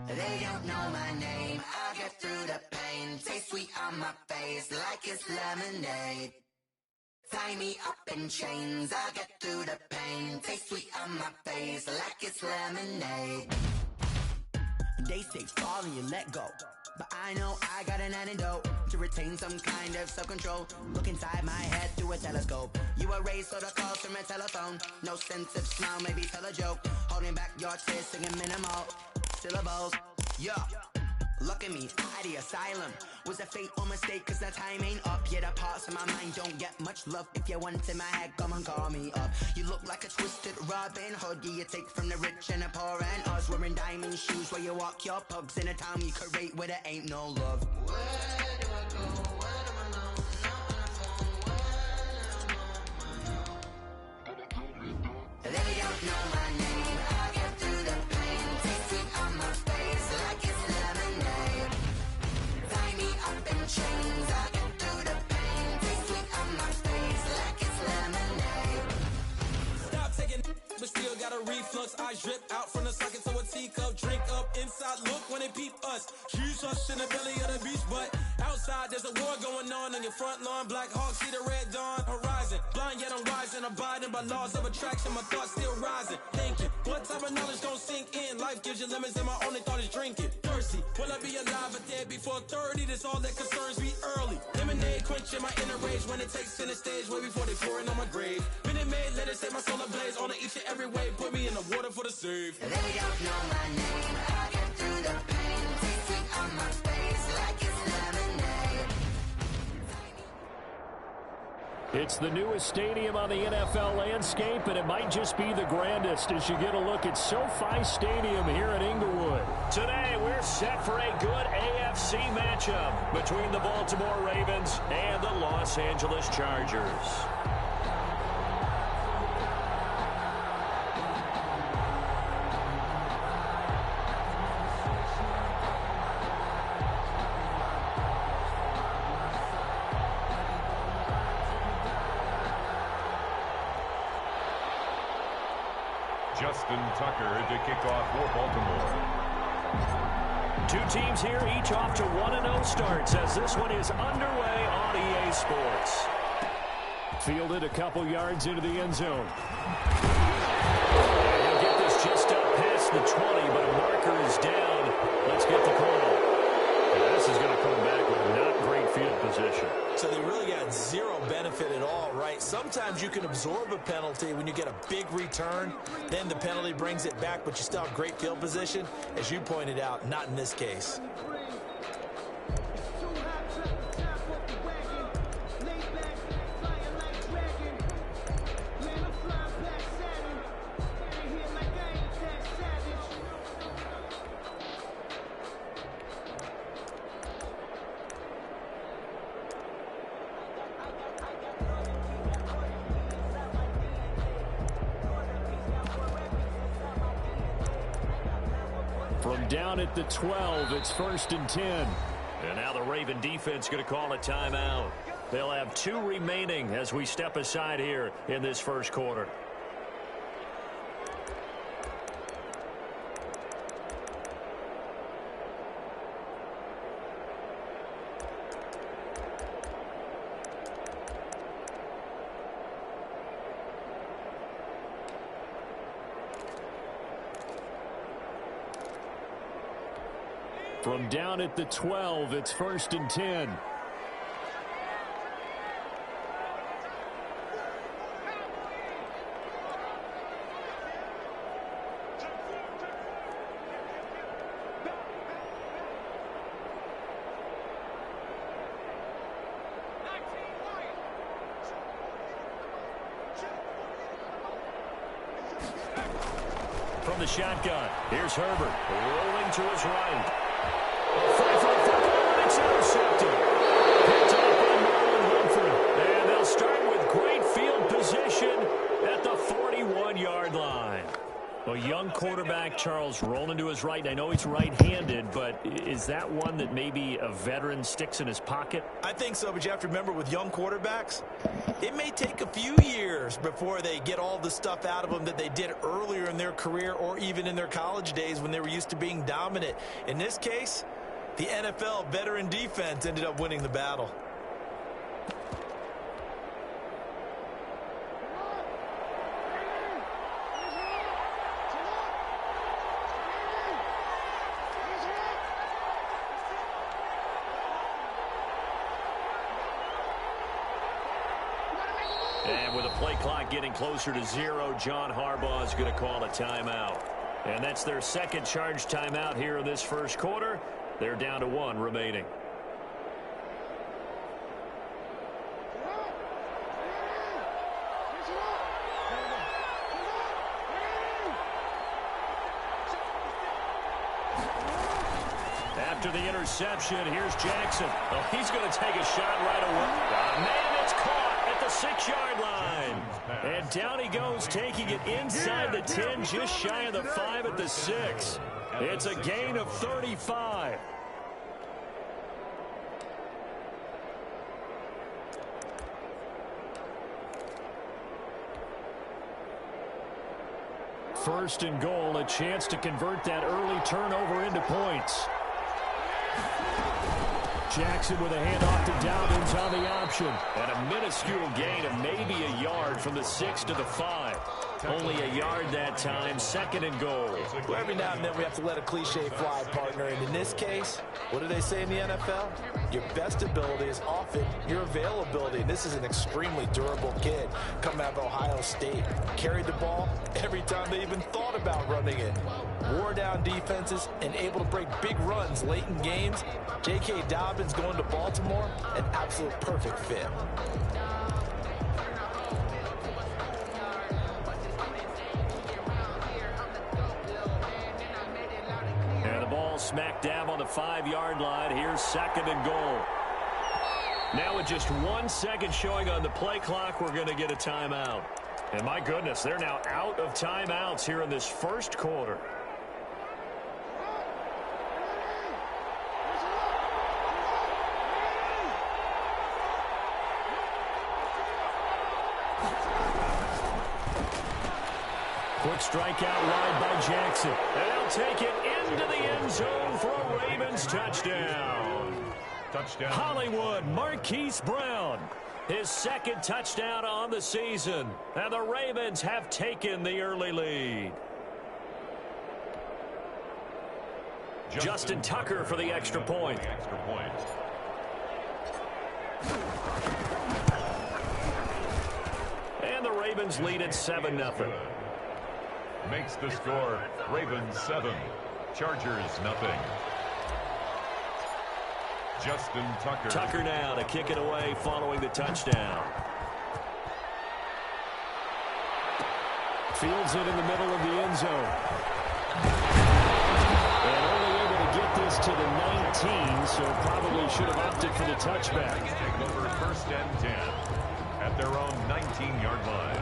They don't know my name, I get through the pain. Taste sweet on my face like it's lemonade. Tie me up in chains, I get through the pain. Taste sweet on my face like it's lemonade. They say fall and you let go, but I know I got an antidote to retain some kind of self-control. Look inside my head through a telescope. You erase all the calls from a telephone. No sense of smile, maybe tell a joke. Holding back your tears, singing minimal syllables. Yeah, look at me, at the asylum. Was a fate or mistake, cause the time ain't up. Yeah, the parts of my mind don't get much love. If you want in my head, come and call me up. You look like a twisted Robin Hood. Yeah, you take from the rich and the poor and us. Wearing diamond shoes where you walk your pugs in a town you create where there ain't no love. Where do I go when I'm alone? Not on the phone when I'm on my own. They don't know my name, I get through the pain. Taste sweet on my face like it's lemonade. Tie me up in chains, I get through the pain. Taste sweet on my face like it's lemonade. Stop taking but still got a reflux. I drip out from the socket to a teacup. Drink up inside, look when they peep us. Choose us in the belly of the beach, but outside there's a war going on your front lawn. Black Hawk, see the red dawn horizon. Blind yet I'm rising, abiding by laws of attraction. My thoughts still rising, thinking what type of knowledge don't sink in. Life gives you limits and my only thought is drinking. Thirsty, will I be alive or dead before 30? That's all that concerns me early. Lemonade quenching my inner rage when it takes center stage way before they pour it on my grave. Minute Maid, let it set my soul ablaze on each and every way. Put me in the water for the save. They don't know my name, I get through the pain. Taste sweet on my face like it's lemonade. It's the newest stadium on the NFL landscape, and it might just be the grandest as you get a look at SoFi Stadium here in Inglewood. Today, we're set for a good AFC matchup between the Baltimore Ravens and the Los Angeles Chargers. Justin Tucker to kick off for Baltimore. Two teams here, each off to 1-0 starts as this one is underway on EA Sports. Fielded a couple yards into the end zone. He'll get this just up past the 20, but a marker is down. Let's get the call. And this is going to come back with not great field position. So they really got zero benefit at all, right? Sometimes you can absorb a penalty when you get a big return. Then the penalty brings it back, but you still have great field position. As you pointed out, not in this case. From down at the 12, it's 1st and 10. And now the Raven defense going to call a timeout. They'll have 2 remaining as we step aside here in this first quarter. From down at the 12, it's 1st and 10. From the shotgun, here's Herbert, rolling to his right. It's intercepted. Picked up by Marlon Humphrey. And they'll start with great field position at the 41-yard line. Well, young quarterback Charles rolling to his right. I know he's right-handed, but is that one that maybe a veteran sticks in his pocket? I think so, but you have to remember with young quarterbacks, it may take a few years before they get all the stuff out of them that they did earlier in their career or even in their college days when they were used to being dominant. In this case, the NFL veteran defense ended up winning the battle. And with the play clock getting closer to 0, John Harbaugh is going to call a timeout. And that's their second charge timeout here in this first quarter. They're down to 1 remaining. After the interception, here's Jackson. Oh, he's going to take a shot right away. Man, it's caught at the 6-yard line. And down he goes, taking it inside the 10, just shy of the 5 at the 6. It's a gain of 35. First and goal, a chance to convert that early turnover into points. Jackson with a handoff to Dobbins on the option. And a minuscule gain of maybe a yard from the 6 to the 5. Only a yard that time, second and goal. Well, every now and then we have to let a cliche fly, partner. And in this case, what do they say in the NFL? Your best ability is often your availability. And this is an extremely durable kid coming out of Ohio State. Carried the ball every time they even thought about running it. Wore down defenses and able to break big runs late in games. J.K. Dobbins going to Baltimore, an absolute perfect fit. And the ball smack dab on the 5-yard line. Here's second and goal. Now with just 1 second showing on the play clock, we're going to get a timeout. And my goodness, they're now out of timeouts here in this first quarter. Quick strikeout wide by Jackson. And they'll take it into the end zone for a Ravens touchdown. Touchdown. Hollywood Marquise Brown. His second touchdown on the season. And the Ravens have taken the early lead. Justin Tucker for the extra point. And the Ravens lead at 7-0. Makes the score Ravens 7, Chargers 0. Justin Tucker. Tucker now to kick it away following the touchdown. Fields it in the middle of the end zone. And only able to get this to the 19, so probably should have opted for the touchback. Take over first and 10 at their own 19-yard line.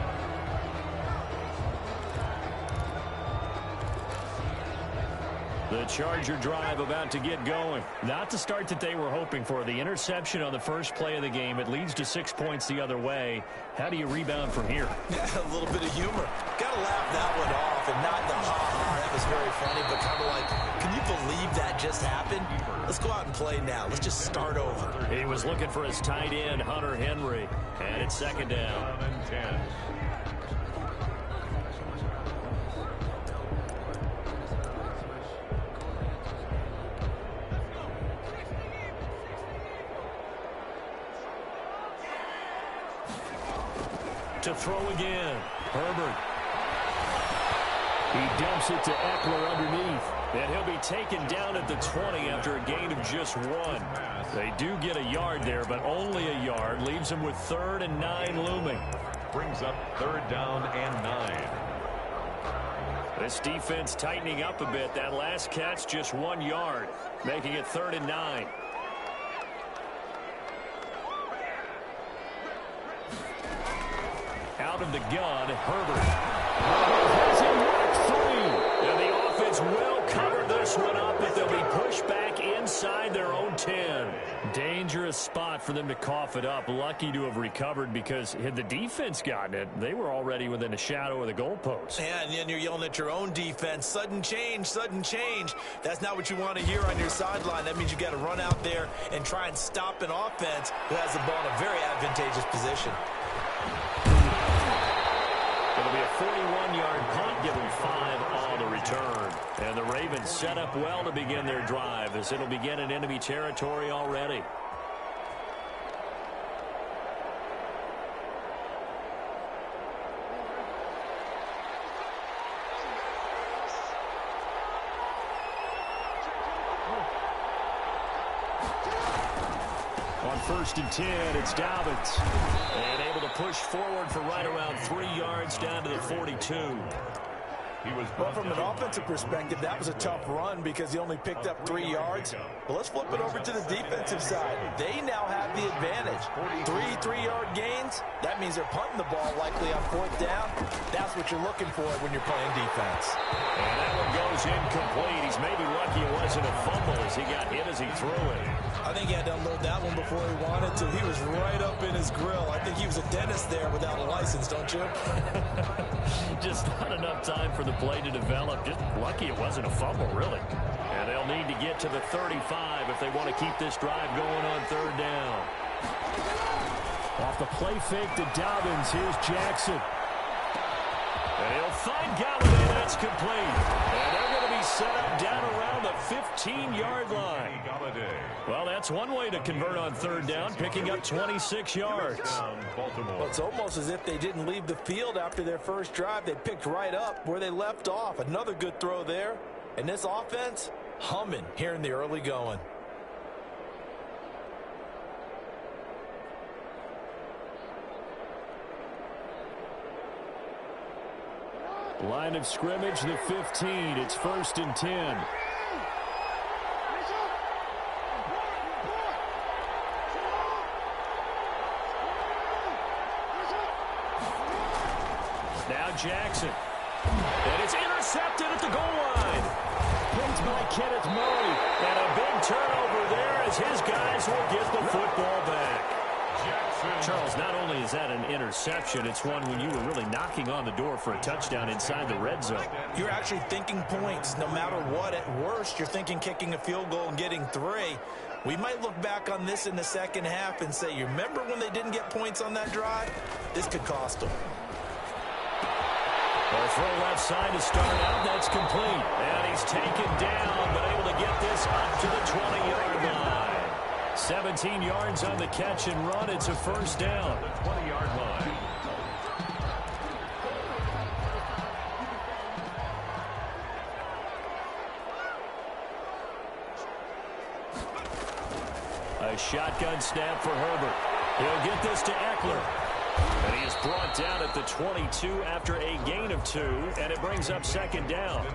The Charger drive about to get going. Not the start that they were hoping for. The interception on the first play of the game. It leads to 6 points the other way. How do you rebound from here? A little bit of humor. Got to laugh that one off and not the ha-ha. That was very funny, but kind of like, can you believe that just happened? Let's go out and play now. Let's just start over. He was looking for his tight end, Hunter Henry. And it's second down. 10. To throw again. Herbert. He dumps it to Eckler underneath. And he'll be taken down at the 20 after a gain of just 1. They do get a yard there, but only a yard. Leaves them with 3rd and 9 looming. Brings up 3rd down and 9. This defense tightening up a bit. That last catch just 1 yard, making it 3rd and 9. Out of the gun, Herbert. Herbert has him whacked free. Ravens will cover this one up, but they'll be pushed back inside their own 10. Dangerous spot for them to cough it up. Lucky to have recovered, because had the defense gotten it, they were already within a shadow of the goalpost. Yeah, and then you're yelling at your own defense. Sudden change, sudden change. That's not what you want to hear on your sideline. That means you got to run out there and try and stop an offense who has the ball in a very advantageous position. It'll be a 41-yard punt, giving 5 on the return. And the Ravens set up well to begin their drive, as it'll begin in enemy territory already. On 1st and 10, it's Dobbins. And able to push forward for right around 3 yards down to the 42. Well, from an offensive perspective, that was a tough run because he only picked up 3 yards. But let's flip it over to the defensive side. They now have the advantage. 3-3-yard gains. That means they're punting the ball likely on 4th down. That's what you're looking for when you're playing defense. And that one goes incomplete. He's maybe lucky it wasn't a fumble as he got hit as he threw it. I think he had to unload that one before he wanted to. He was right up in his grill. I think he was a dentist there without a license, don't you? Just not enough time for the play to develop. Just lucky it wasn't a fumble, really. And they'll need to get to the 35 if they want to keep this drive going on 3rd down. Off the play fake to Dobbins, here's Jackson. And he'll find Galladay. That's complete. And they're going to be set up down around the 15-yard line. Well, that's one way to convert on 3rd down, picking up 26 yards. Well, it's almost as if they didn't leave the field after their first drive. They picked right up where they left off. Another good throw there. And this offense, humming here in the early going. Line of scrimmage, the 15. It's 1st and 10. Now Jackson. And it's intercepted at the goal line. Picked by Kenneth Murray. And a big turnover there as his guys will get the football back. Charles, not only is that an interception, it's one when you were really knocking on the door for a touchdown inside the red zone. You're actually thinking points no matter what. At worst, you're thinking kicking a field goal and getting 3. We might look back on this in the second half and say, you remember when they didn't get points on that drive? This could cost them. Well, throw left side to start out. That's complete. And he's taken down, but able to get this up to the 20-yard line. 17 yards on the catch and run. It's a 1st down. The 20-yard line. A shotgun snap for Herbert. He'll get this to Eckler. And he is brought down at the 22 after a gain of 2, and it brings up 2nd down.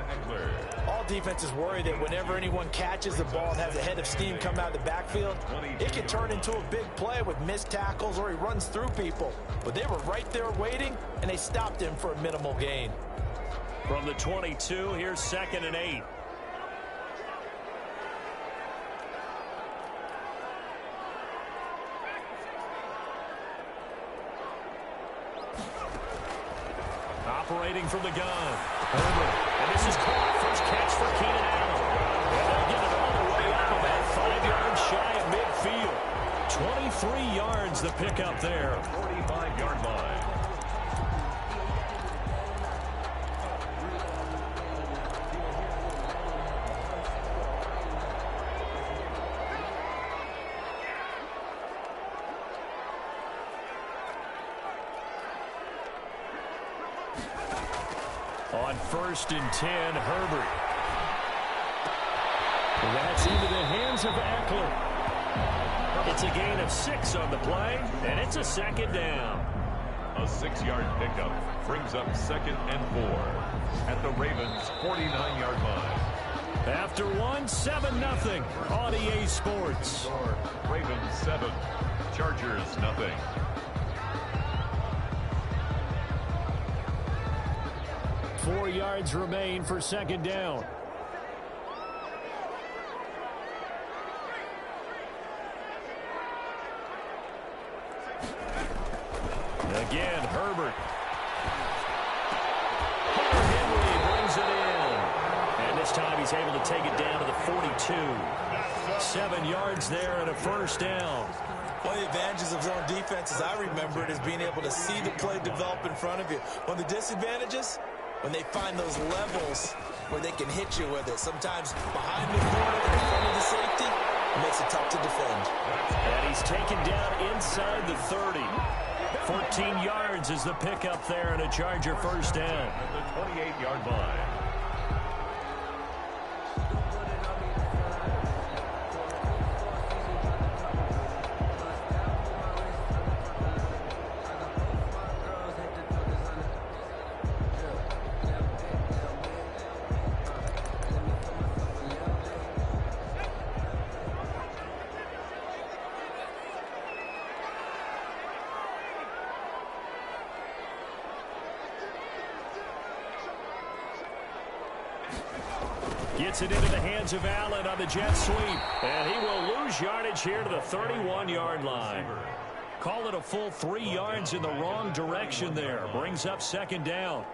All defenses worry that whenever anyone catches the ball and has a head of steam come out of the backfield, it can turn into a big play with missed tackles or he runs through people. But they were right there waiting, and they stopped him for a minimal gain. From the 22, here's 2nd and 8. Operating from the gun. Herbert. And this is caught. First catch for Keenan Allen. And they'll get it all the way up about 5 yards shy of midfield. 23 yards the pickup there. 45-yard line. On 1st and 10, Herbert. That's into the hands of Eckler. It's a gain of 6 on the play, and it's a 2nd down. A 6-yard pickup brings up 2nd and 4 at the Ravens' 49-yard line. After 7-0 on EA Sports. Ravens 7, Chargers 0. 4 yards remain for 2nd down. he's able to take it down to the 42. 7 yards there and a first down. One of the advantages of zone defense, as I remember it, is being able to see the play develop in front of you. One of the disadvantages, when they find those levels where they can hit you with it. Sometimes behind the corner, in front of the safety, it makes it tough to defend. And he's taken down inside the 30. 14 yards is the pickup there and a Charger first down. At the 28-yard line. Gets it into the hands of Allen on the jet sweep. And he will lose yardage here to the 31-yard line. Call it a full 3 yards in the wrong direction there. Brings up second down.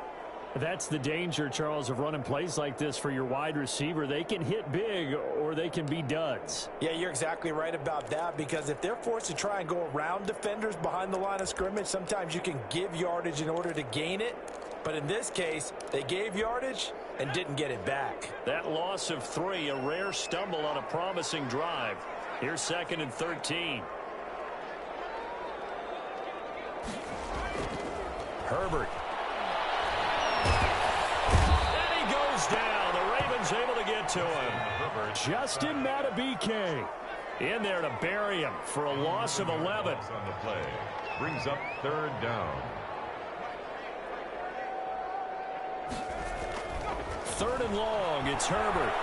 That's the danger, Charles, of running plays like this for your wide receiver. They can hit big or they can be duds. Yeah, you're exactly right about that, because if they're forced to try and go around defenders behind the line of scrimmage, sometimes you can give yardage in order to gain it. But in this case, they gave yardage and didn't get it back. That loss of 3, a rare stumble on a promising drive. Here's 2nd and 13. Herbert. And he goes down. The Ravens able to get to him. Justin Matabike in there to bury him for a loss of 11. On the play. Brings up 3rd down. 3rd and long. It's Herbert.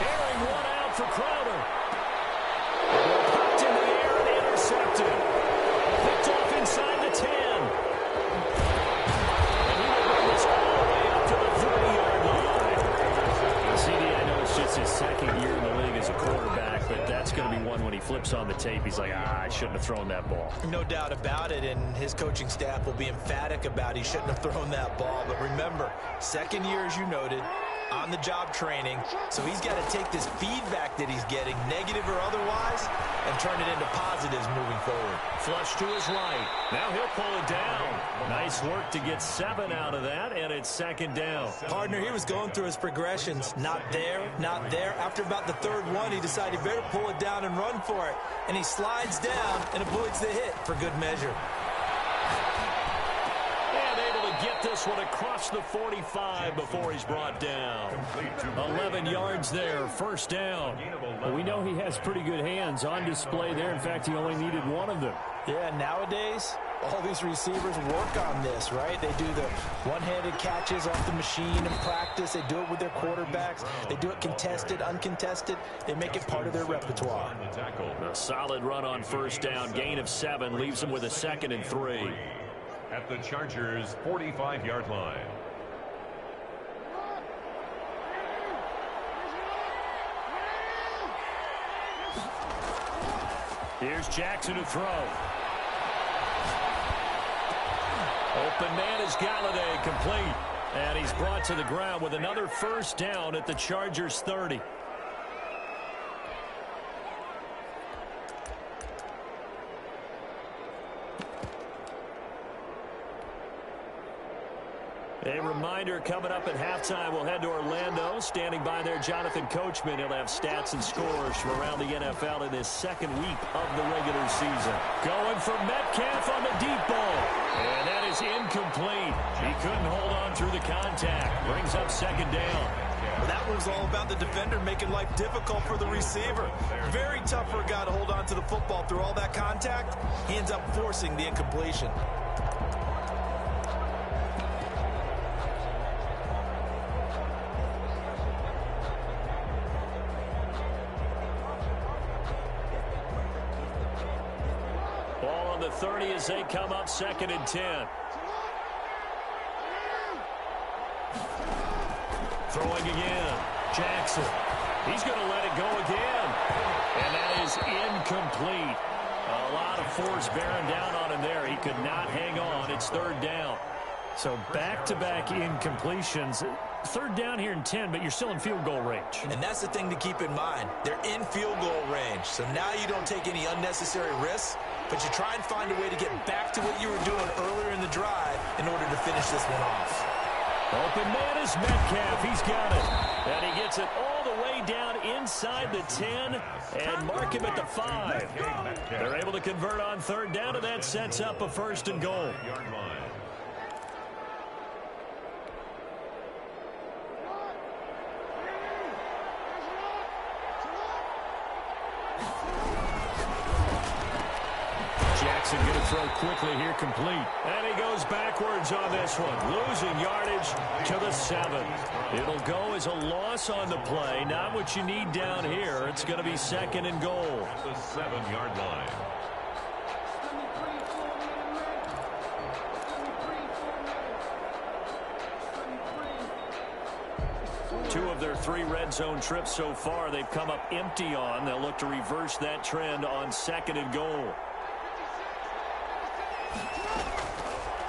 Airing one out for Crowder. Popped in the air and intercepted. Picked off inside the 10. And he will bring this all the way up to the 30-yard line. CD, I know it's just his 2nd year in the league as a quarterback, but that's going to be one when he flips on the tape. He's like, I shouldn't have thrown that ball. No doubt about it, and his coaching staff will be emphatic about he shouldn't have thrown that ball. But remember, 2nd year, as you noted, on-the-job training, so he's got to take this feedback that he's getting, negative or otherwise, and turn it into positives moving forward. Flush to his right. Now he'll pull it down. Nice work to get 7 out of that, and it's 2nd down. Partner, he was going through his progressions. Not there, not there. After about the 3rd one, he decided he better pull it down and run for it. And he slides down and avoids the hit for good measure. Get this one across the 45 before he's brought down. 11 yards there, first down. Well, we know he has pretty good hands on display there. In fact, he only needed one of them. Yeah, nowadays, all these receivers work on this, right? They do the one-handed catches off the machine in practice. They do it with their quarterbacks. They do it contested, uncontested. They make it part of their repertoire. A solid run on first down. Gain of 7 leaves him with a 2nd and 3. At the Chargers' 45-yard line. Here's Jackson to throw. Open man is Galladay, complete. And he's brought to the ground with another first down at the Chargers' 30. A reminder, coming up at halftime, we'll head to Orlando. Standing by there, Jonathan Coachman. He'll have stats and scores from around the NFL in this 2nd week of the regular season. Going for Metcalf on the deep ball. And that is incomplete. He couldn't hold on through the contact. Brings up 2nd down. Well, that was all about the defender making life difficult for the receiver. Very tough for a guy to hold on to the football through all that contact. He ends up forcing the incompletion. Ball on the 30 as they come up 2nd and 10. Throwing again. Jackson. He's going to let it go again. And that is incomplete. A lot of force bearing down on him there. He could not hang on. It's 3rd down. So back-to-back incompletions. Third down here in 10, but you're still in field goal range. And that's the thing to keep in mind. They're in field goal range. So now you don't take any unnecessary risks, but you try and find a way to get back to what you were doing earlier in the drive in order to finish this one off. Open man is Metcalf. He's got it. And he gets it all the way down inside the 10 and mark him at the 5. They're able to convert on third down, and that sets up a 1st and goal. Jackson going to throw quickly here, complete. And he goes backwards on this one, losing yardage to the 7. It'll go as a loss on the play. Not what you need down here. It's going to be 2nd and goal. At the 7-yard line. Two of their 3 red zone trips so far, they've come up empty on. They'll look to reverse that trend on 2nd and goal.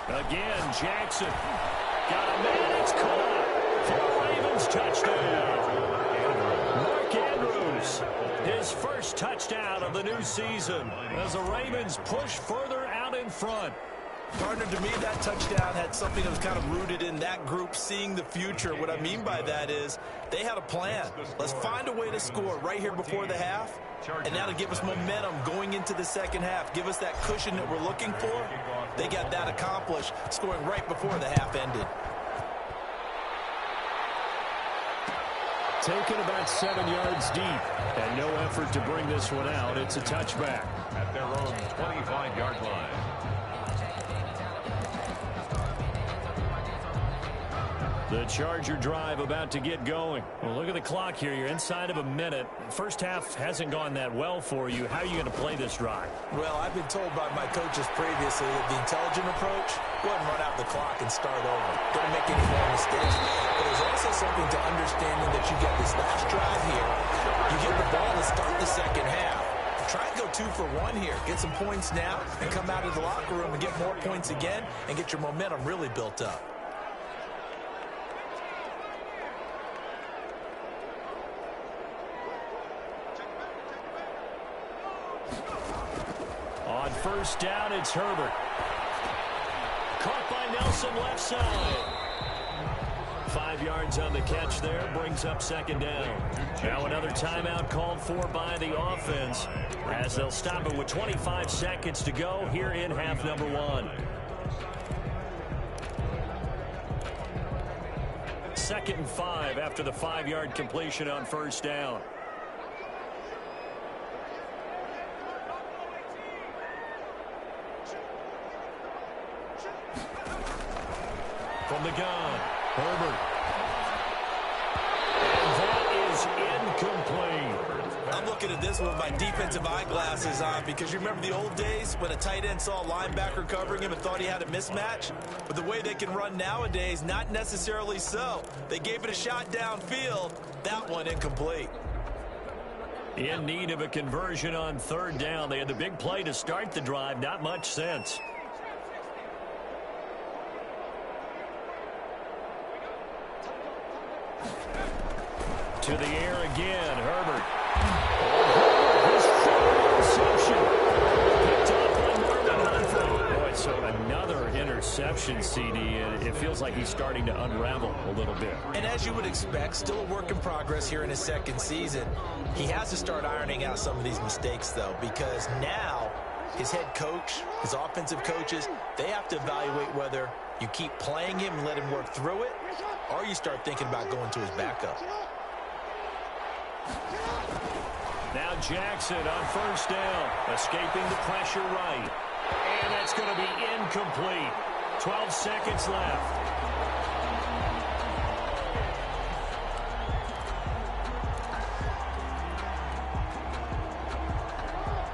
Again, Jackson. Got a man. It's caught. For the Ravens, touchdown. Mark Andrews, his first touchdown of the new season as the Ravens push further out in front. Partner, to me, that touchdown had something that was kind of rooted in that group seeing the future. What I mean by that is they had a plan. Let's find a way to score right here before the half, and that'll give us momentum going into the second half. Give us that cushion that we're looking for. They got that accomplished, scoring right before the half ended. Taken about 7 yards deep, and no effort to bring this one out. It's a touchback. At their own 25-yard line. The Charger drive about to get going. Well, look at the clock here. You're inside of a minute. First half hasn't gone that well for you. How are you going to play this drive? Well, I've been told by my coaches previously that the intelligent approach, go ahead and run out the clock and start over. Don't make any more mistakes. But there's also something to understanding that you get this last drive here. You get the ball to start the second half. Try and go 2 for 1 here. Get some points now and come out of the locker room and get more points again and get your momentum really built up. On first down, it's Herbert. Caught by Nelson left side. 5 yards on the catch there, brings up 2nd down. Now another timeout called for by the offense as they'll stop it with 25 seconds to go here in half number 1. 2nd and 5 after the 5-yard completion on first down. From the gun, Herbert. And that is incomplete. I'm looking at this with my defensive eyeglasses on because you remember the old days when a tight end saw a linebacker covering him and thought he had a mismatch? But the way they can run nowadays, not necessarily so. They gave it a shot downfield. That one incomplete. In need of a conversion on third down. They had the big play to start the drive. Not much sense. To the air again, Herbert. His third interception. Picked up by Marvin Humphrey. Boy, so another interception, CD. It feels like he's starting to unravel a little bit. And as you would expect, still a work in progress here in his second season. He has to start ironing out some of these mistakes, though, because now his head coach, his offensive coaches, they have to evaluate whether you keep playing him and let him work through it, or you start thinking about going to his backup. Now Jackson on first down, escaping the pressure right. And that's going to be incomplete. 12 seconds left.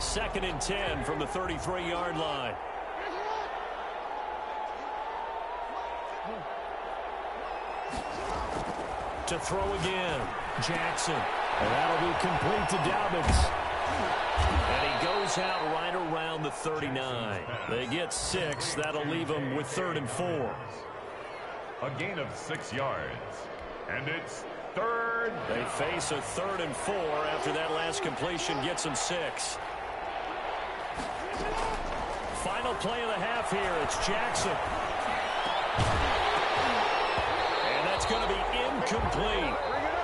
Second and 10 from the 33-yard line. To throw again, Jackson. And that'll be complete to Dobbins. And he goes out right around the 39. They get 6. That'll leave them with 3rd and 4. A gain of 6 yards. And it's third. They face a 3rd and 4 after that last completion gets them 6. Final play of the half here. It's Jackson. And that's going to be incomplete.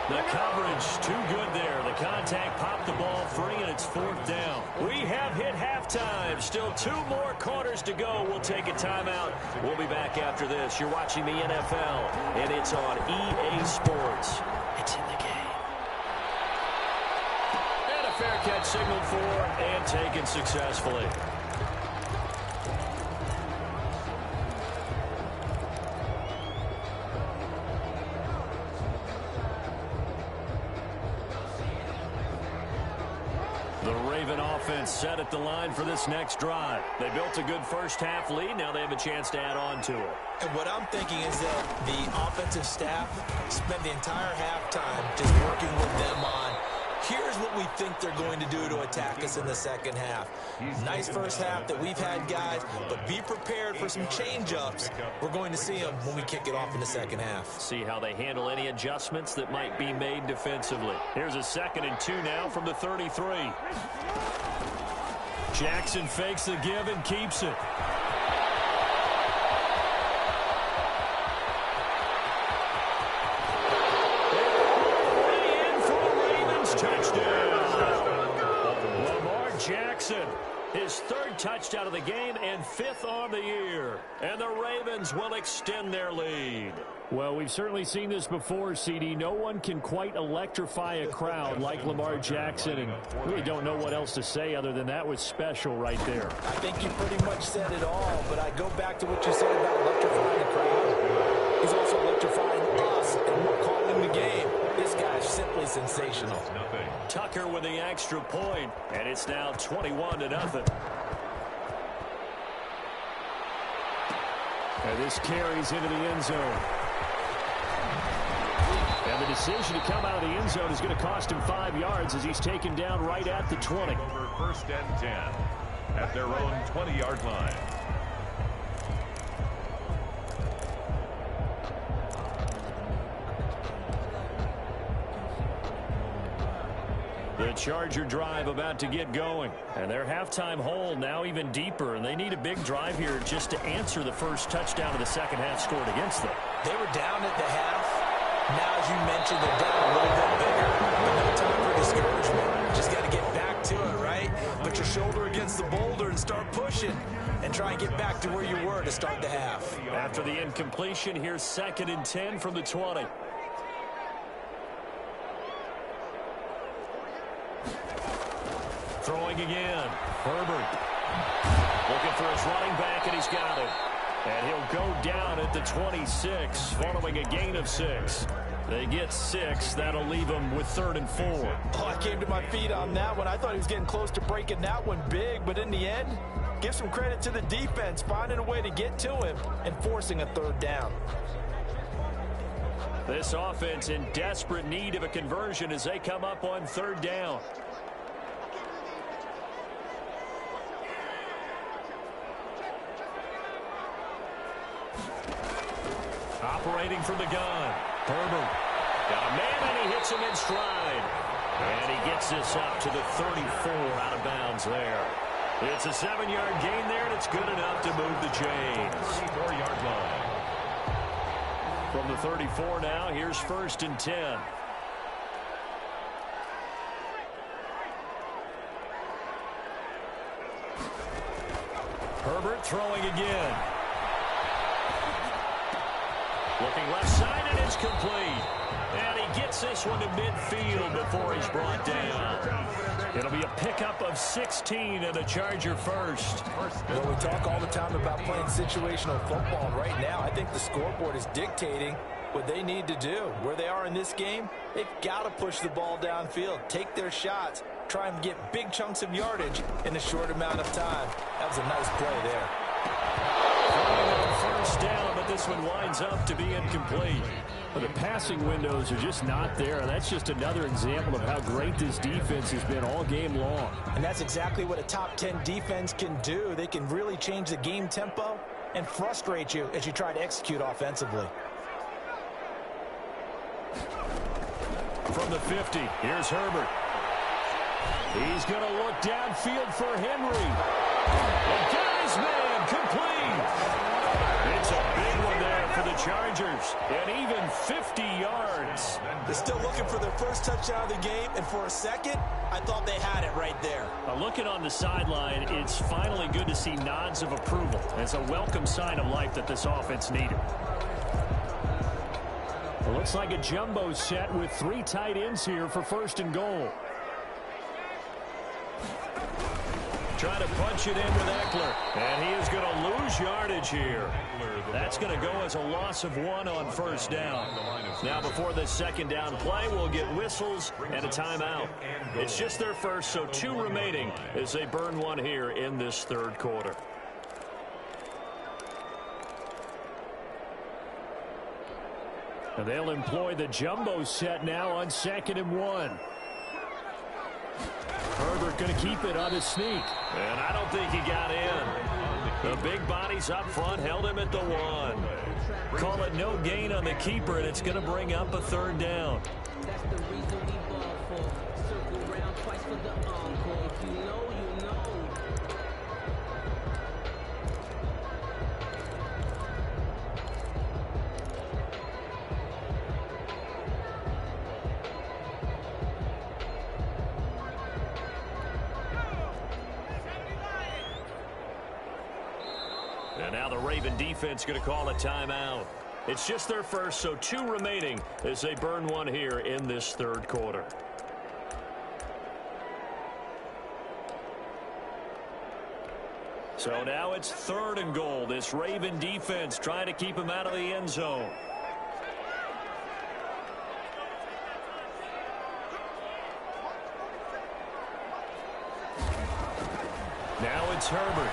The coverage too good there. The contact popped the ball free, and it's 4th down. We have hit halftime. Still 2 more quarters to go. We'll take a timeout. We'll be back after this. You're watching the NFL, and it's on EA Sports. It's in the game. And a fair catch signaled for and taken successfully. The Raven offense set at the line for this next drive. They built a good first-half lead. Now they have a chance to add on to it. And what I'm thinking is that the offensive staff spent the entire halftime just working with them on, here's what we think they're going to do to attack us in the second half. Nice first half that we've had, guys, but be prepared for some change-ups. We're going to see them when we kick it off in the second half. See how they handle any adjustments that might be made defensively. Here's a 2nd and 2 now from the 33. Jackson fakes the give and keeps it. Jackson, his 3rd touchdown of the game and 5th on the year. And the Ravens will extend their lead. Well, we've certainly seen this before, CD. No one can quite electrify a crowd like Lamar Jackson, and really don't know what else to say other than that was special right there. I think you pretty much said it all, but I go back to what you said about electrifying the crowd. He's also electrifying us, and we're calling the game. This guy's simply sensational. Tucker with the extra point, and it's now 21-0. And this carries into the end zone. And the decision to come out of the end zone is going to cost him 5 yards as he's taken down right at the 20. Over 1st and 10 at their own 20-yard line. The Charger drive about to get going. And their halftime hole now even deeper. And they need a big drive here just to answer the first touchdown of the second half scored against them. They were down at the half. Now, as you mentioned, they're down a little bit bigger. But no time for discouragement. Just got to get back to it, right? Put your shoulder against the boulder and start pushing. And try and get back to where you were to start the half. After the incompletion, here's 2nd and 10 from the 20. Throwing again. Herbert looking for his running back, and he's got it. And he'll go down at the 26 following a gain of 6. They get 6. That'll leave them with 3rd and 4. Oh, I came to my feet on that one. I thought he was getting close to breaking that one big, but in the end, give some credit to the defense, finding a way to get to him and forcing a 3rd down. This offense in desperate need of a conversion as they come up on 3rd down. Operating from the gun. Herbert got a man, and he hits him in stride. And he gets this up to the 34 out of bounds there. It's a 7-yard gain there, and it's good enough to move the chains. 34-yard line. From the 34 now, here's 1st and 10. Herbert throwing again. Looking left side, and it's complete. And he gets this one to midfield before he's brought down. It'll be a pickup of 16 and a Charger first. Well, we talk all the time about playing situational football. Right now, I think the scoreboard is dictating what they need to do. Where they are in this game, they've got to push the ball downfield, take their shots, try and get big chunks of yardage in a short amount of time. That was a nice play there. First down, but this one winds up to be incomplete. Well, the passing windows are just not there, and that's just another example of how great this defense has been all game long. And that's exactly what a top 10 defense can do. They can really change the game tempo and frustrate you as you try to execute offensively. From the 50, here's Herbert. He's going to look downfield for Henry. And got his man complete. It's a big one there for the Chargers, and even 50 yards. They're still looking for their first touchdown of the game, and for a second, I thought they had it right there. Looking on the sideline, it's finally good to see nods of approval. It's a welcome sign of life that this offense needed. It looks like a jumbo set with 3 tight ends here for 1st and goal. Trying to punch it in with Eckler. And he is going to lose yardage here. That's going to go as a loss of 1 on 1st down. Now before this 2nd down play, we'll get whistles and a timeout. It's just their first, so 2 remaining as they burn 1 here in this 3rd quarter. And they'll employ the jumbo set now on 2nd and 1. Herbert going to keep it on his sneak. And I don't think he got in. The big bodies up front held him at the 1. Call it no gain on the keeper, and it's going to bring up a 3rd down. That's the reason we ball for. Circle round twice for the encore. If you know, you know. And now the Raven defense going to call a timeout. It's just their first, so 2 remaining as they burn 1 here in this 3rd quarter. So now it's 3rd and goal. This Raven defense trying to keep him out of the end zone. Now it's Herbert.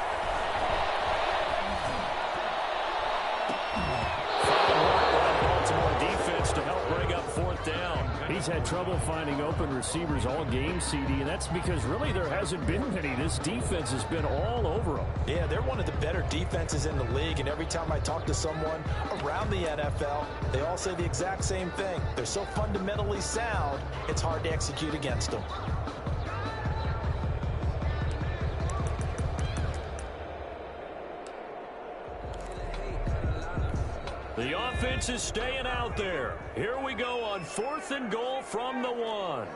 To help bring up 4th down. He's had trouble finding open receivers all game, CD, and that's because really there hasn't been many. This defense has been all over them. Yeah, they're one of the better defenses in the league, and every time I talk to someone around the NFL, they all say the exact same thing. They're so fundamentally sound, it's hard to execute against them. The offense is staying out there. Here we go on 4th and goal from the 1.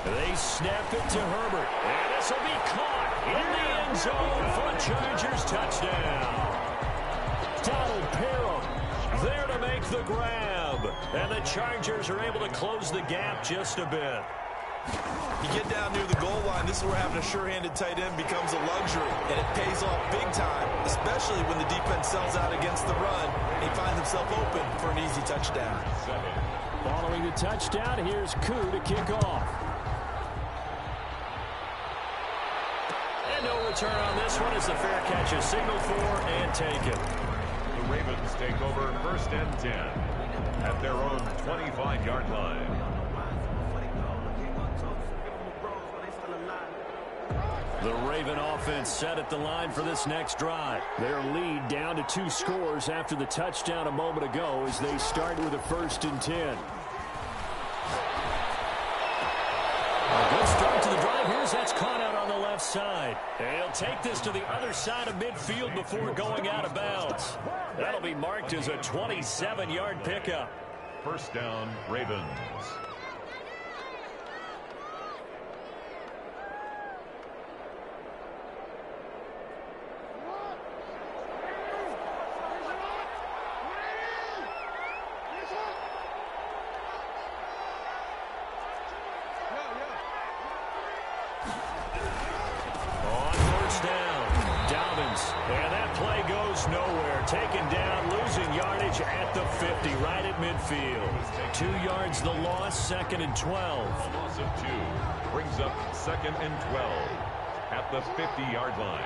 They snap it to Herbert. And this will be caught in the end zone for a Chargers touchdown. Donald Parham there to make the grab. And the Chargers are able to close the gap just a bit. You get down near the goal line, this is where having a sure-handed tight end becomes a luxury, and it pays off big time, especially when the defense sells out against the run and he finds himself open for an easy touchdown. Following the touchdown, here's Koo to kick off. And no return on this one as the fair catch is signaled for and taken. The Ravens take over 1st and 10 at their own 25-yard line. The Raven offense set at the line for this next drive. Their lead down to 2 scores after the touchdown a moment ago as they start with a 1st and 10. A good start to the drive. Here's that's caught out on the left side. And he'll take this to the other side of midfield before going out of bounds. That'll be marked as a 27-yard pickup. 1st down, Ravens. Taken down, losing yardage at the 50, right at midfield. 2 yards the loss, 2nd and 12. A loss of 2 brings up 2nd and 12 at the 50-yard line.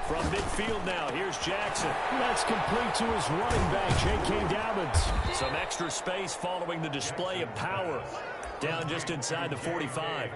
From midfield now, here's Jackson. That's complete to his running back, J.K. Dobbins. Some extra space following the display of power. Down just inside the 45.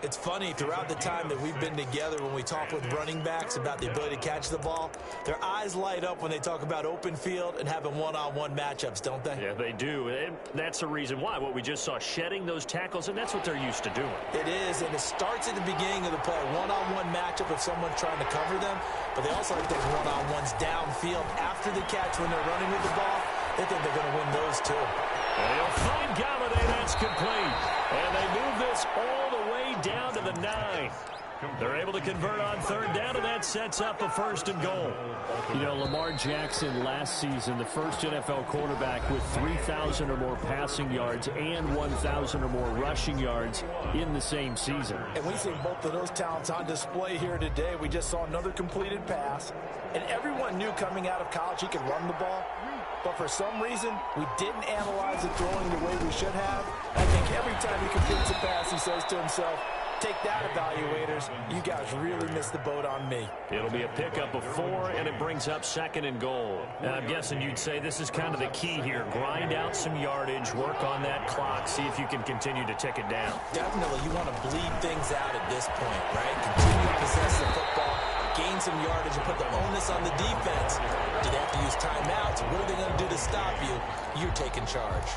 It's funny, throughout the time that we've been together, when we talk with running backs about the ability to catch the ball, their eyes light up when they talk about open field and having one-on-one matchups, don't they? Yeah, they do. And that's the reason why. What we just saw, shedding those tackles, and that's what they're used to doing. It is, and it starts at the beginning of the play. One-on-one matchup if someone's trying to cover them, but they also like those one-on-ones downfield after the catch when they're running with the ball. They think they're going to win those too. And he'll find Galladay. That's complete. And they move this all the way down to the 9. They're able to convert on third down, and that sets up a 1st and goal. You know, Lamar Jackson last season, the first NFL quarterback with 3,000 or more passing yards and 1,000 or more rushing yards in the same season. And we see both of those talents on display here today. We just saw another completed pass, and everyone knew coming out of college he could run the ball. But for some reason, we didn't analyze the throwing the way we should have. I think every time he completes a pass, he says to himself, take that, evaluators. You guys really missed the boat on me. It'll be a pickup of 4, and it brings up 2nd and goal. Now, I'm guessing you'd say this is kind of the key here. Grind out some yardage, work on that clock, see if you can continue to tick it down. Definitely, you want to bleed things out at this point, right? Continue to possess the football, gain some yardage, and put the onus on the defense. Do they have to use timeouts? What are they going to do to stop you? You're taking charge.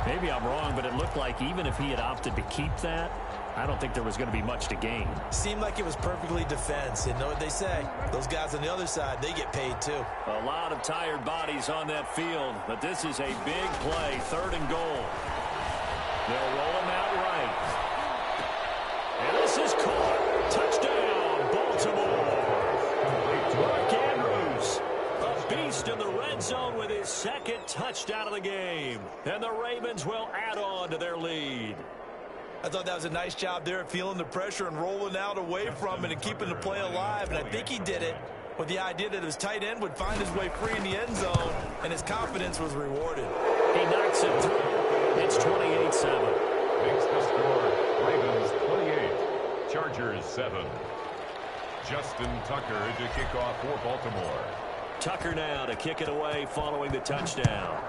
Maybe I'm wrong, but it looked like even if he had opted to keep that, I don't think there was going to be much to gain. Seemed like it was perfectly defense. And know what they say? Those guys on the other side, they get paid too. A lot of tired bodies on that field, but this is a big play, 3rd and goal. They'll roll him out right. And this is caught. Touchdown, Baltimore. Mark Andrews, a beast in the red zone with his 2nd touchdown of the game. And the Ravens will add on to their lead. I thought that was a nice job there, feeling the pressure and rolling out away from it and keeping the play alive. And I think he did it with the idea that his tight end would find his way free in the end zone, and his confidence was rewarded. He knocks it through. It's 28-7. Makes the score Ravens 28, Chargers 7. Justin Tucker to kick off for Baltimore. Tucker now to kick it away following the touchdown.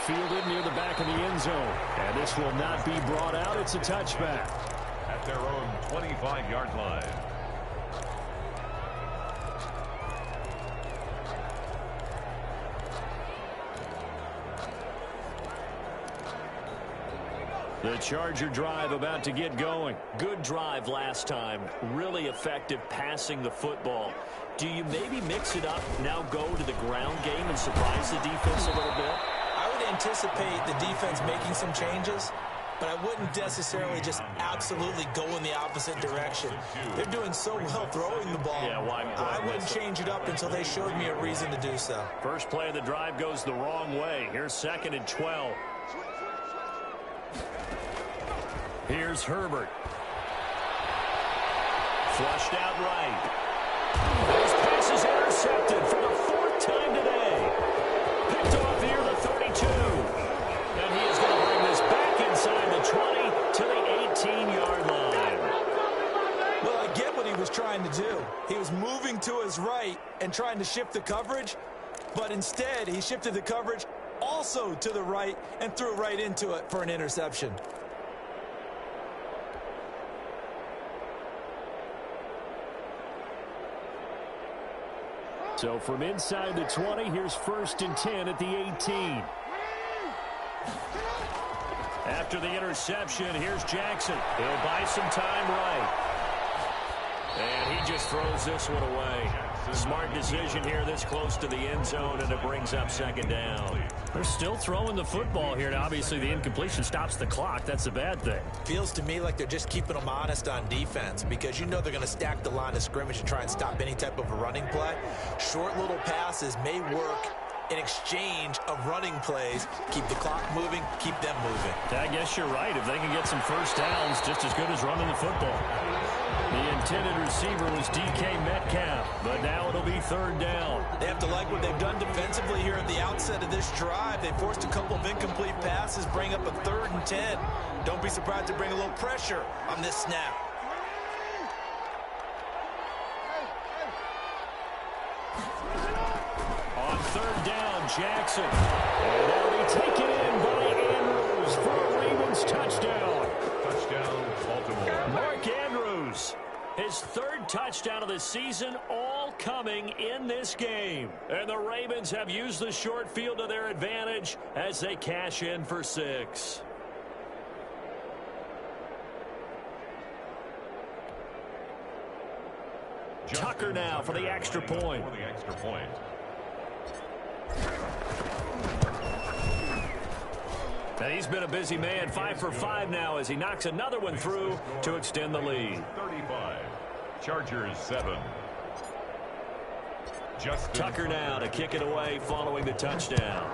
Fielded near the back of the end zone. And this will not be brought out. It's a touchback. At their own 25-yard line. The Charger drive about to get going. Good drive last time. Really effective passing the football. Do you maybe mix it up, now go to the ground game and surprise the defense a little bit? I would anticipate the defense making some changes, but I wouldn't necessarily just absolutely go in the opposite direction. They're doing so well throwing the ball. Yeah, why I wouldn't change it up until they showed me a reason to do so. First play of the drive goes the wrong way. Here's 2nd and 12. Here's Herbert. Flushed out right. This pass is intercepted for the 4th time today. Picked off near the 32. And he is going to bring this back inside the 20 to the 18-yard line. Well, I get what he was trying to do. He was moving to his right and trying to shift the coverage, but instead he shifted the coverage also to the right and threw right into it for an interception. So from inside the 20, here's 1st and 10 at the 18. After the interception, here's Jackson. He'll buy some time right. And he just throws this one away. Smart decision here this close to the end zone, and it brings up 2nd down. They're still throwing the football here. Now, obviously, the incompletion stops the clock. That's a bad thing. Feels to me like they're just keeping them honest on defense because you know they're going to stack the line of scrimmage and try and stop any type of a running play. Short little passes may work in exchange of running plays. Keep the clock moving, keep them moving. I guess you're right. If they can get some first downs, just as good as running the football. The intended receiver was DK Metcalf, but now it'll be 3rd down. They have to like what they've done defensively here at the outset of this drive. They forced a couple of incomplete passes, bring up a 3rd and 10. Don't be surprised to bring a little pressure on this snap. On 3rd down, Jackson. And that'll be taken in by Andrews for a his third touchdown of the season, all coming in this game. And the Ravens have used the short field to their advantage as they cash in for 6. Tucker now for the extra point. And he's been a busy man, 5 for 5 now as he knocks another one through to extend the lead. 35. Chargers 7. Tucker now to kick it away following the touchdown.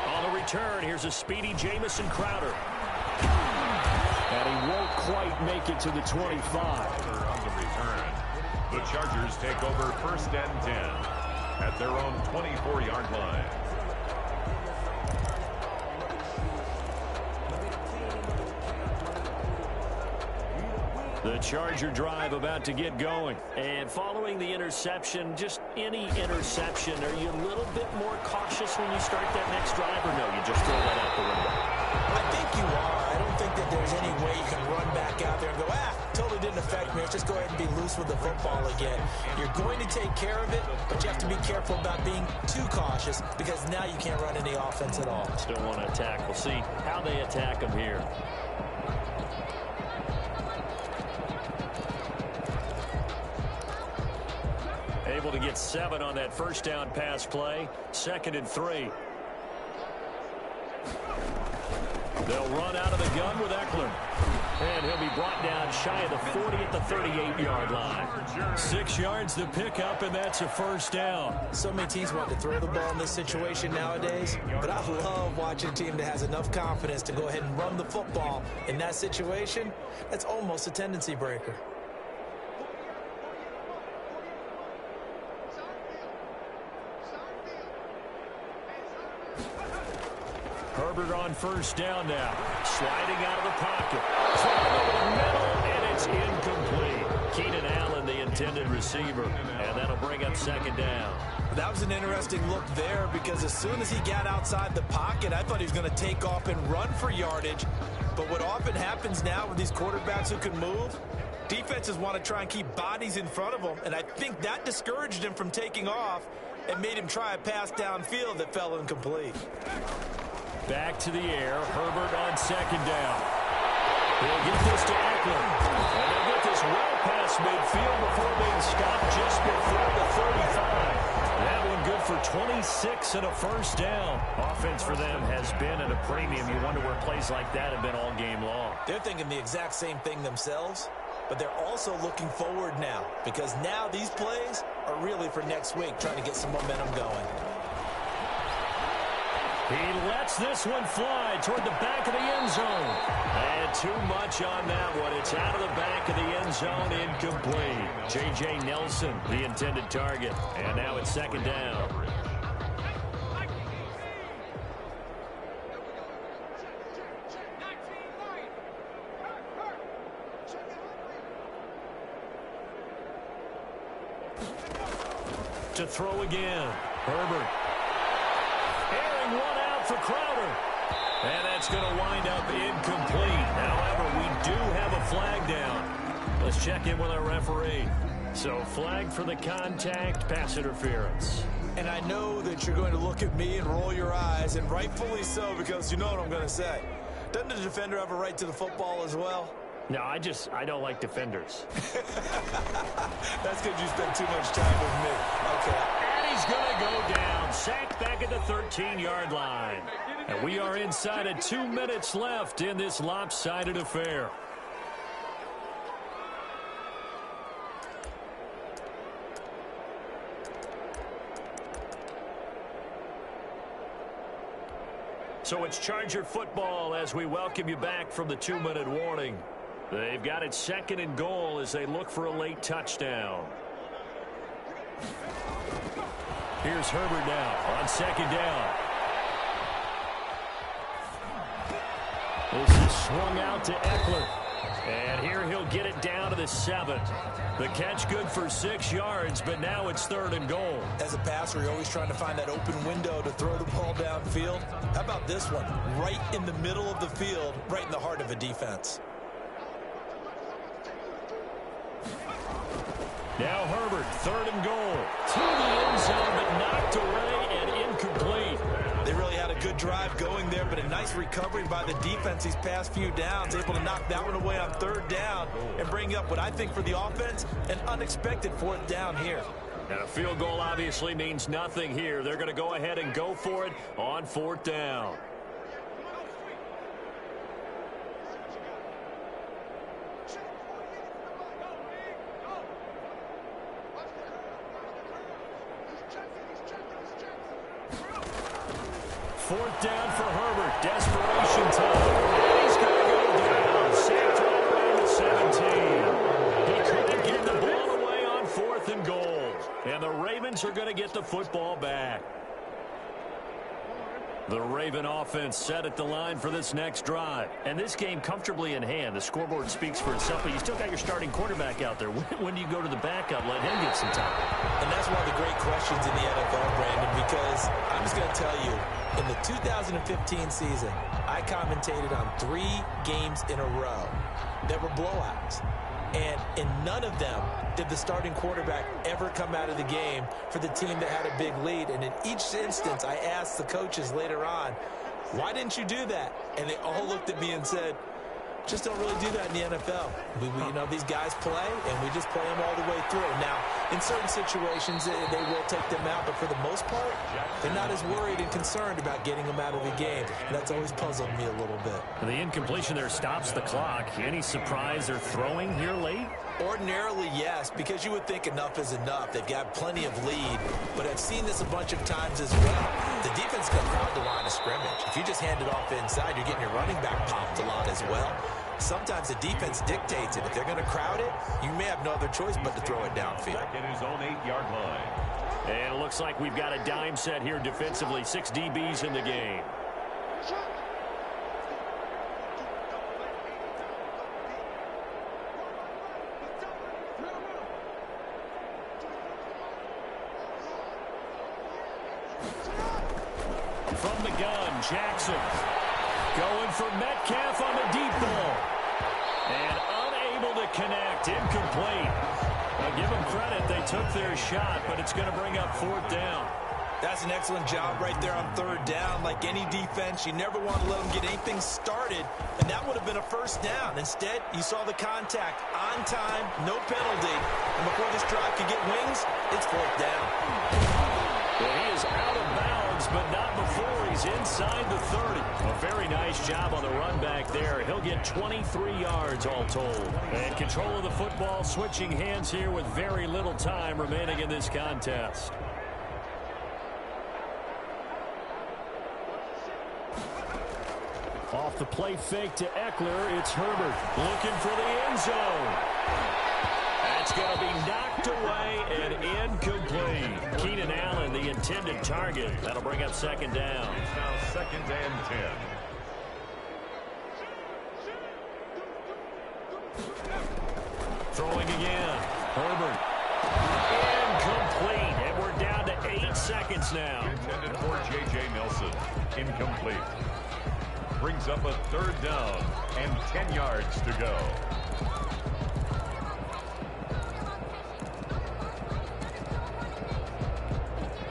On the return, here's a speedy Jamison Crowder. And he won't quite make it to the 25. On the return, the Chargers take over 1st and 10 at their own 24-yard line. The Charger drive about to get going. And following the interception, just any interception, are you a little bit more cautious when you start that next drive, or no, you just throw that out the window? I think you are. I don't think that there's any way you can run back out there and go, totally didn't affect me. Let's just go ahead and be loose with the football again. You're going to take care of it, but you have to be careful about being too cautious because now you can't run any offense at all. Still want to attack. We'll see how they attack them here. Able to get 7 on that first down pass play. 2nd and 3. They'll run out of the gun with Eckler. And he'll be brought down shy of the 40 at the 38-yard line. 6 yards to pick up, and that's a first down. So many teams want to throw the ball in this situation nowadays, but I love watching a team that has enough confidence to go ahead and run the football. In that situation, that's almost a tendency breaker. Herbert on first down now. Sliding out of the pocket. Thrown over the middle, and it's incomplete. Keenan Allen, the intended receiver, and that'll bring up 2nd down. That was an interesting look there because as soon as he got outside the pocket, I thought he was going to take off and run for yardage. But what often happens now with these quarterbacks who can move, defenses want to try and keep bodies in front of them, and I think that discouraged him from taking off and made him try a pass downfield that fell incomplete. Back to the air. Herbert on 2nd down. He'll get this to Eckler. And they'll get this well past midfield before being stopped just before the 35. That one good for 26 and a first down. Offense for them has been at a premium. You wonder where plays like that have been all game long. They're thinking the exact same thing themselves, but they're also looking forward now because now these plays are really for next week, trying to get some momentum going. He lets this one fly toward the back of the end zone. And too much on that one. It's out of the back of the end zone, incomplete. J.J. Nelson, the intended target. And now it's 2nd down. To throw again. Herbert. Airing one out for Crowder. And that's going to wind up incomplete. However, we do have a flag down. Let's check in with our referee. So flag for the contact, pass interference. And I know that you're going to look at me and roll your eyes, and rightfully so, because you know what I'm going to say. Doesn't the defender have a right to the football as well? No, I don't like defenders. That's because you spend too much time with me. Okay. And he's going to go down. Sacked back at the 13-yard line. And we are inside of 2 minutes left in this lopsided affair. So it's Charger football as we welcome you back from the 2-minute warning. They've got it 2nd and goal as they look for a late touchdown. Here's Herbert now on 2nd down. This is swung out to Eckler. And here he'll get it down to the 7. The catch good for 6 yards, but now it's 3rd and goal. As a passer, you're always trying to find that open window to throw the ball downfield. How about this one? Right in the middle of the field, right in the heart of a defense. Now Herbert, 3rd and goal. To the end zone, but knocked away and incomplete. They really had a good drive going there, but a nice recovery by the defense these past few downs, able to knock that one away on 3rd down and bring up what I think for the offense, an unexpected 4th down here. And a field goal obviously means nothing here. They're going to go ahead and go for it on 4th down. Fourth down for Herbert. Desperation time. And he's going to go down. Sacked right around the 17. He couldn't get the ball away on 4th and goal. And the Ravens are going to get the football back. The Raven offense set at the line for this next drive. And this game comfortably in hand. The scoreboard speaks for itself, but you still got your starting quarterback out there. When do you go to the backup, let him get some time? And that's one of the great questions in the NFL, Brandon, because I'm just going to tell you, in the 2015 season, I commentated on 3 games in a row that were blowouts. And in none of them did the starting quarterback ever come out of the game for the team that had a big lead. And in each instance, I asked the coaches later on, why didn't you do that? And they all looked at me and said, just don't really do that in the NFL. You know, these guys play, and we just play them all the way through. Now, in certain situations, they will take them out, but for the most part, they're not as worried and concerned about getting them out of the game. And that's always puzzled me a little bit. And the incompletion there stops the clock. Any surprise they're throwing here late? Ordinarily, yes, because you would think enough is enough. They've got plenty of lead, but I've seen this a bunch of times as well. The defense can crowd the line of scrimmage. If you just hand it off inside, you're getting your running back popped a lot as well. Sometimes the defense dictates it. If they're going to crowd it, you may have no other choice but to throw it downfield. At his own 8-yard line. And it looks like we've got a dime set here defensively. 6 DBs in the game. From the gun, Jackson going for Metcalf on the deep ball. And unable to connect, incomplete. Now give them credit, they took their shot, but it's going to bring up 4th down. That's an excellent job right there on 3rd down. Like any defense, you never want to let them get anything started, and that would have been a 1st down. Instead, you saw the contact on time, no penalty, and before this drive could get wings, it's 4th down. Well, he is out of bounds, but not before he's inside the 30. A very nice job on the run back there. He'll get 23 yards all told. And control of the football, switching hands here with very little time remaining in this contest. Off the play fake to Eckler, it's Herbert looking for the end zone. That's going to be knocked away and incomplete. Keenan Allen, the intended target. That'll bring up 2nd down. It's now 2nd and 10. Throwing again. Herbert. Incomplete. And we're down to 8 seconds now. Intended for J.J. Nelson. Incomplete. Brings up a 3rd down and 10 yards to go.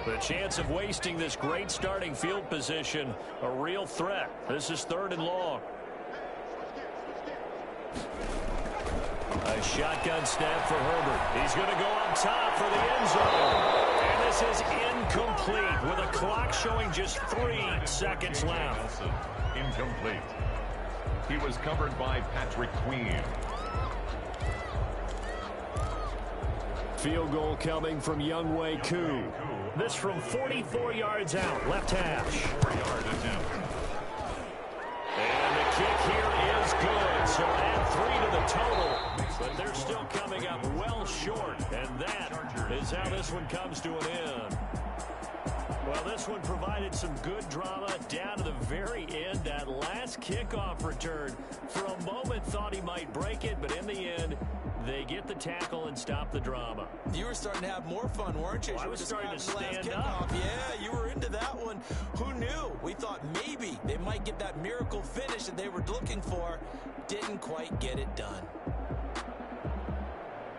The chance of wasting this great starting field position, a real threat. This is 3rd and long. A shotgun snap for Herbert. He's going to go up top for the end zone. And this is incomplete with a clock showing just 3 seconds left. Incomplete. He was covered by Patrick Queen. Field goal coming from Younghoe Koo. This from 44 yards out, left hash. 4-yard attempt. And the kick here is good. So add 3 to the total. But they're still coming up well short. And that is how this one comes to an end. Well, this one provided some good drama down to the very end. That last kickoff return, for a moment thought he might break it, but in the end, they get the tackle and stop the drama. You were starting to have more fun, weren't you? Well, I was starting to stand up. Yeah, you were into that one. Who knew? We thought maybe they might get that miracle finish that they were looking for. Didn't quite get it done.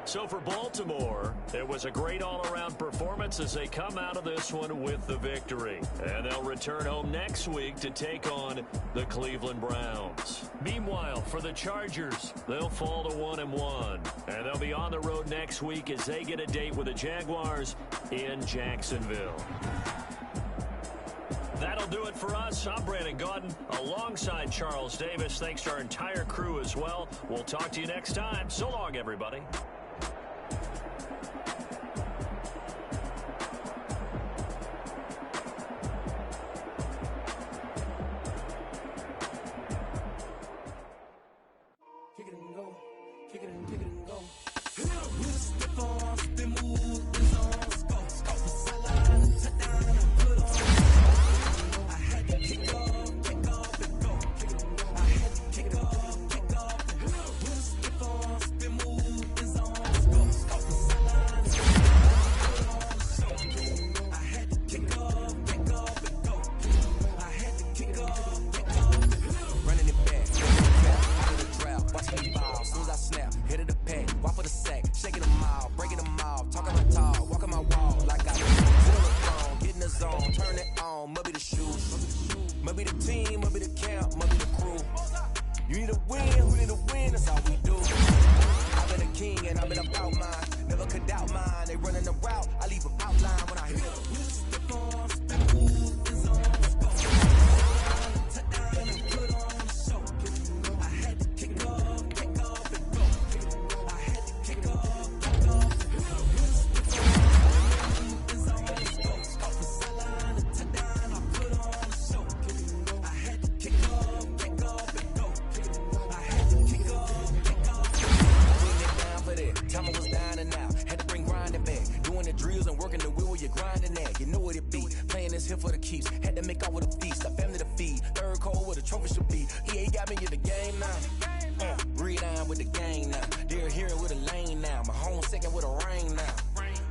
So for Baltimore, it was a great all-around performance as they come out of this one with the victory. And they'll return home next week to take on the Cleveland Browns. Meanwhile, for the Chargers, they'll fall to 1-1. And they'll be on the road next week as they get a date with the Jaguars in Jacksonville. That'll do it for us. I'm Brandon Gaudin alongside Charles Davis. Thanks to our entire crew as well. We'll talk to you next time. So long, everybody.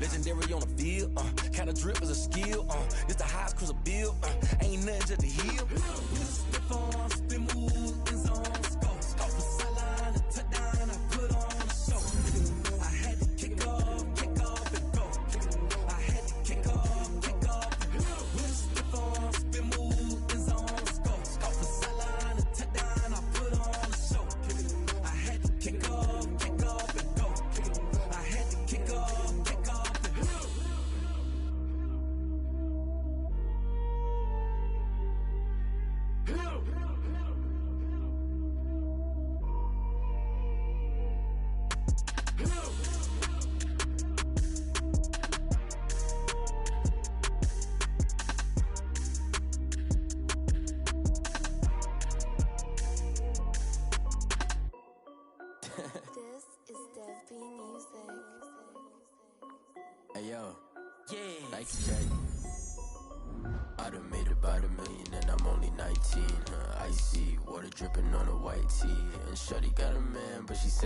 Legendary on the field, kind of drip is a skill. This the highest cruiser bill, ain't nothing just the hill. Hey yo, yeah, like Jay. I done made about $1 million and I'm only 19. Icy water dripping on a white tee, and shorty got a man, but she say.